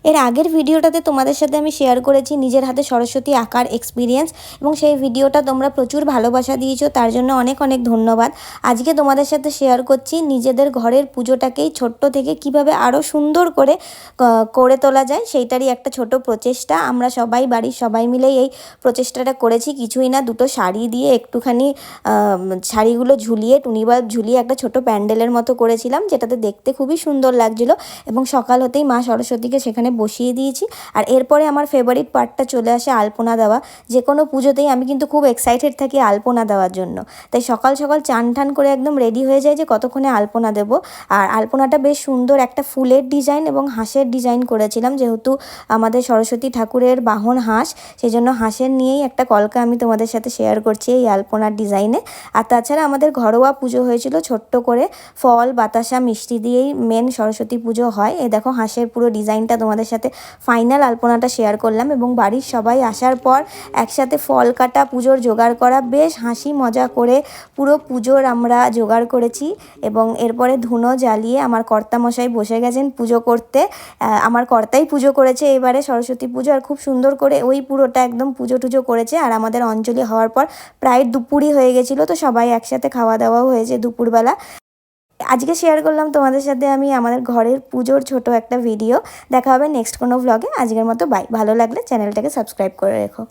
এর আগের ভিডিওটাতে তোমাদের সাথে আমি শেয়ার করেছি নিজের হাতে সরস্বতী আঁকার এক্সপিরিয়েন্স, এবং সেই ভিডিওটা তোমরা প্রচুর ভালোবাসা দিয়েছো, তার জন্য অনেক অনেক ধন্যবাদ। আজকে তোমাদের সাথে শেয়ার করছি নিজেদের ঘরের পুজোটাকেই ছোট্ট থেকে কিভাবে আরও সুন্দর করে করে তোলা যায়, সেইটারই একটা ছোট প্রচেষ্টা। আমরা সবাই বাড়ির সবাই মিলেই এই প্রচেষ্টাটা করেছি। কিছুই না, দুটো শাড়ি দিয়ে একটুখানি শাড়িগুলো ঝুলিয়ে, টুনি বাল্ব ঝুলিয়ে একটা ছোট প্যান্ডেলের মতো করেছিলাম, যেটাতে দেখতে খুবই সুন্দর লাগছিল। এবং সকাল হতেই মা সরস্বতীকে সেখানে বসিয়ে দিয়েছি। আর এরপরে আমার ফেভারিট পার্টটা চলে আসে আলপনা দেওয়া। যে কোনো পুজোতেই আমি কিন্তু খুব এক্সাইটেড থাকি আলপনা দেওয়ার জন্য। তাই সকাল সকাল চান ঠান করে একদম রেডি হয়ে যায় যে কতক্ষণে আলপনা দেব। আর আলপনাটা বেশ সুন্দর একটা ফুলের ডিজাইন এবং হাঁসের ডিজাইন করেছিলাম, যেহেতু আমাদের সরস্বতী ঠাকুরের বাহন হাঁস, সেই জন্য হাঁসের নিয়েই একটা কলকা আমি তোমাদের সাথে শেয়ার করছি এই আলপনার ডিজাইনে। আর তাছাড়া আমাদের ঘরোয়া পুজো হয়েছিল ছোট্ট করে, ফল বাতাসা মিষ্টি দিয়েই মেন সরস্বতী পুজো হয়। এই দেখো হাঁসের পুরো ডিজাইনটা তোমাদের সাথে ফাইনাল আলপনাটা শেয়ার করলাম। এবং বাড়ির সবাই আসার পর একসাথে ফল কাটা, পুজোর জোগাড় করা, বেশ হাসি মজা করে পুরো পুজোর আমরা জোগাড় করেছি। এবং এরপরে ধুনো জ্বালিয়ে আমার কর্তামশাই বসে গেছেন পুজো করতে। আমার কর্তাই পুজো করেছে এবারে সরস্বতী পুজো, আর খুব সুন্দর করে ওই পুরোটা একদম পুজো টুজো করেছে। আর আমাদের অঞ্জলি হওয়ার পর প্রায় দুপুরই হয়ে গেছিলো, তো সবাই একসাথে খাওয়া দাওয়াও হয়েছে দুপুরবেলা। আজকে শেয়ার করলাম তোমাদের সাথে আমি আমাদের ঘরের পুজোর ছোট একটা ভিডিও। দেখা হবে নেক্সট কোনো ভ্লগে। আজকের মতো বাই। ভালো লাগলে চ্যানেলটাকে সাবস্ক্রাইব করে রেখো।